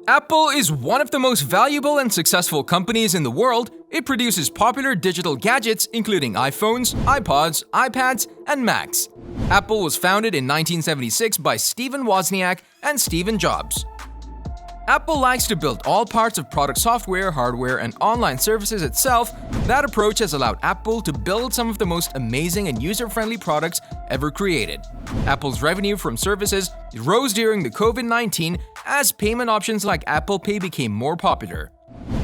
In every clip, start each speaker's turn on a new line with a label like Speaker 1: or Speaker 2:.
Speaker 1: Apple is one of the most valuable and successful companies in the world. It produces popular digital gadgets including iPhones, iPods, iPads, and Macs. Apple was founded in 1976 by Stephen Wozniak and Steve Jobs. Apple likes to build all parts of product software, hardware, and online services itself. That approach has allowed Apple to build some of the most amazing and user-friendly products ever created. Apple's revenue from services rose during the COVID-19 as payment options like Apple Pay became more popular.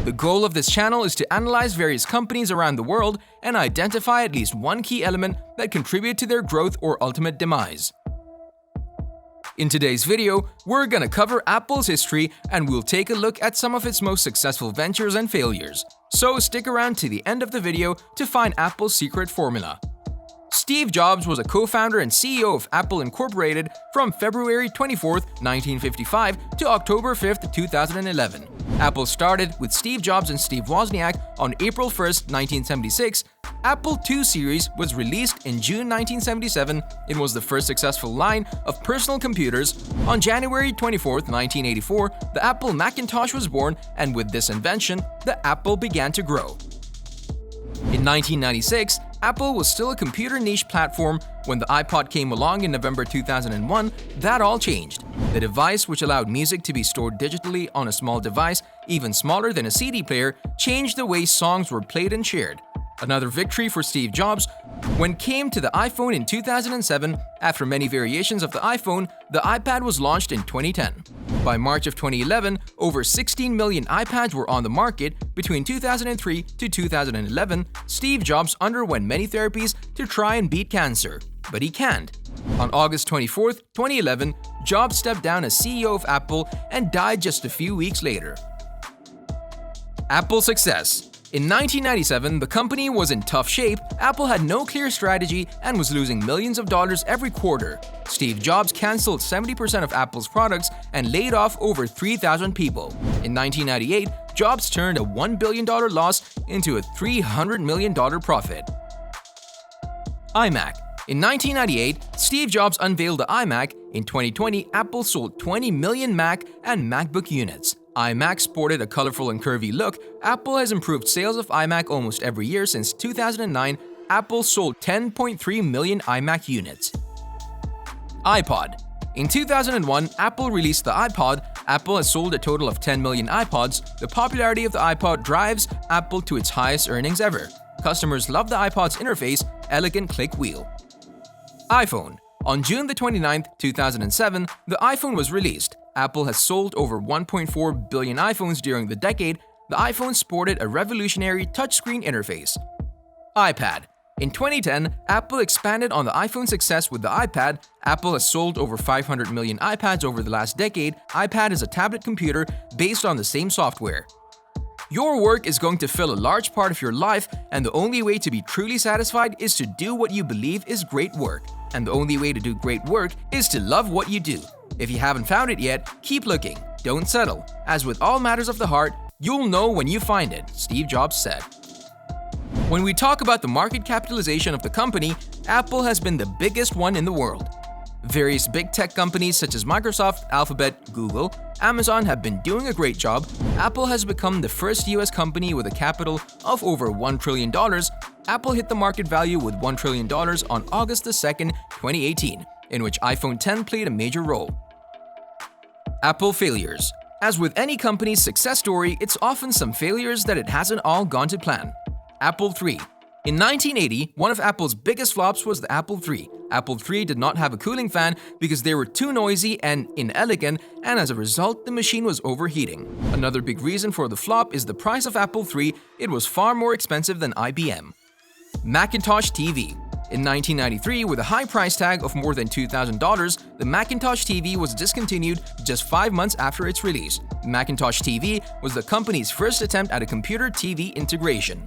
Speaker 1: The goal of this channel is to analyze various companies around the world and identify at least one key element that contributed to their growth or ultimate demise. In today's video, we're gonna cover Apple's history and we'll take a look at some of its most successful ventures and failures. So stick around to the end of the video to find Apple's secret formula. Steve Jobs was a co-founder and CEO of Apple Incorporated from February 24, 1955 to October 5, 2011. Apple started with Steve Jobs and Steve Wozniak on April 1, 1976. Apple II series was released in June 1977. It was the first successful line of personal computers. On January 24, 1984, the Apple Macintosh was born, and with this invention, the Apple began to grow. In 1996, Apple was still a computer niche platform. When the iPod came along in November 2001, that all changed. The device, which allowed music to be stored digitally on a small device, even smaller than a CD player, changed the way songs were played and shared. Another victory for Steve Jobs. When it came to the iPhone in 2007, after many variations of the iPhone, the iPad was launched in 2010. By March of 2011, over 16 million iPads were on the market. Between 2003 to 2011, Steve Jobs underwent many therapies to try and beat cancer, but he can't. On August 24, 2011, Jobs stepped down as CEO of Apple and died just a few weeks later. Apple success. In 1997, the company was in tough shape. Apple had no clear strategy and was losing millions of dollars every quarter. Steve Jobs canceled 70% of Apple's products and laid off over 3,000 people. In 1998, Jobs turned a $1 billion loss into a $300 million profit. iMac. In 1998, Steve Jobs unveiled the iMac. In 2020, Apple sold 20 million Mac and MacBook units. iMac sported a colorful and curvy look. Apple has improved sales of iMac almost every year since 2009. Apple sold 10.3 million iMac units. iPod. In 2001, Apple released the iPod. Apple has sold a total of 10 million iPods. The popularity of the iPod drives Apple to its highest earnings ever. Customers love the iPod's interface, elegant click wheel. iPhone. On June 29, 2007, the iPhone was released. Apple has sold over 1.4 billion iPhones during the decade. The iPhone sported a revolutionary touchscreen interface. iPad. In 2010, Apple expanded on the iPhone's success with the iPad. Apple has sold over 500 million iPads over the last decade. iPad is a tablet computer based on the same software. Your work is going to fill a large part of your life, and the only way to be truly satisfied is to do what you believe is great work. And the only way to do great work is to love what you do. If you haven't found it yet, keep looking. Don't settle. As with all matters of the heart, you'll know when you find it, Steve Jobs said. When we talk about the market capitalization of the company, Apple has been the biggest one in the world. Various big tech companies such as Microsoft, Alphabet, Google, Amazon have been doing a great job. Apple has become the first US company with a capital of over $1 trillion. Apple hit the market value with $1 trillion on August 2, 2018, in which iPhone X played a major role. Apple failures. As with any company's success story, it's often some failures that it hasn't all gone to plan. Apple III. In 1980, one of Apple's biggest flops was the Apple III. Apple III did not have a cooling fan because they were too noisy and inelegant, and as a result, the machine was overheating. Another big reason for the flop is the price of Apple III. It was far more expensive than IBM. Macintosh TV. In 1993, with a high price tag of more than $2,000, the Macintosh TV was discontinued just 5 months after its release. The Macintosh TV was the company's first attempt at a computer TV integration.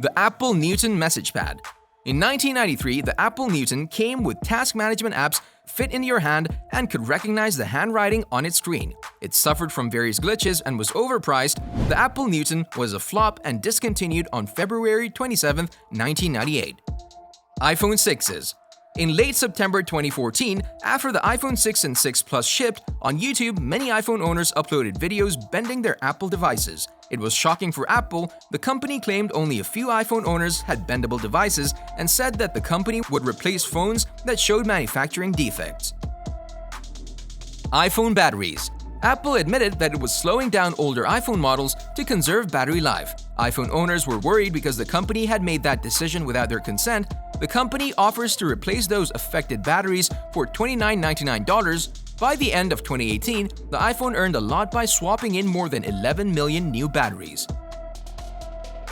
Speaker 1: The Apple Newton Message Pad. In 1993, the Apple Newton came with task management apps fit in your hand and could recognize the handwriting on its screen. It suffered from various glitches and was overpriced. The Apple Newton was a flop and discontinued on February 27, 1998. iPhone 6s. In late September 2014, after the iPhone 6 and 6 Plus shipped, on YouTube, many iPhone owners uploaded videos bending their Apple devices. It was shocking for Apple. The company claimed only a few iPhone owners had bendable devices and said that the company would replace phones that showed manufacturing defects. iPhone batteries. Apple admitted that it was slowing down older iPhone models to conserve battery life. iPhone owners were worried because the company had made that decision without their consent. The company offers to replace those affected batteries for $29.99. By the end of 2018, the iPhone earned a lot by swapping in more than 11 million new batteries.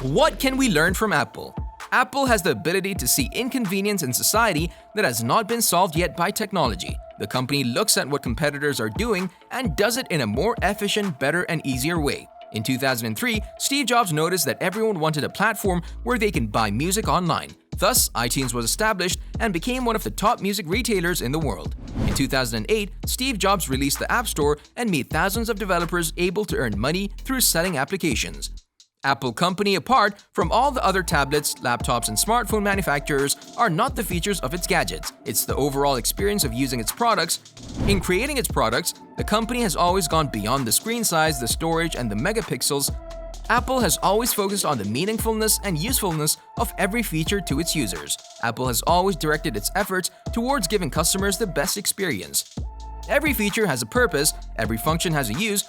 Speaker 1: What can we learn from Apple? Apple has the ability to see inconvenience in society that has not been solved yet by technology. The company looks at what competitors are doing and does it in a more efficient, better, and easier way. In 2003, Steve Jobs noticed that everyone wanted a platform where they can buy music online. Thus, iTunes was established and became one of the top music retailers in the world. In 2008, Steve Jobs released the App Store and made thousands of developers able to earn money through selling applications. Apple company, apart from all the other tablets, laptops, and smartphone manufacturers, are not the features of its gadgets. It's the overall experience of using its products. In creating its products, the company has always gone beyond the screen size, the storage, and the megapixels. Apple has always focused on the meaningfulness and usefulness of every feature to its users. Apple has always directed its efforts towards giving customers the best experience. Every feature has a purpose, every function has a use.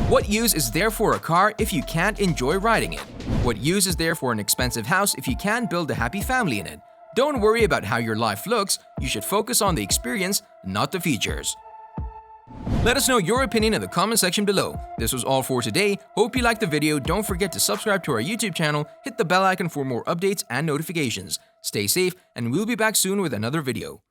Speaker 1: What use is there for a car if you can't enjoy riding it? What use is there for an expensive house if you can't build a happy family in it? Don't worry about how your life looks, you should focus on the experience, not the features. Let us know your opinion in the comment section below. This was all for today. Hope you liked the video. Don't forget to subscribe to our YouTube channel, hit the bell icon for more updates and notifications. Stay safe, and we'll be back soon with another video.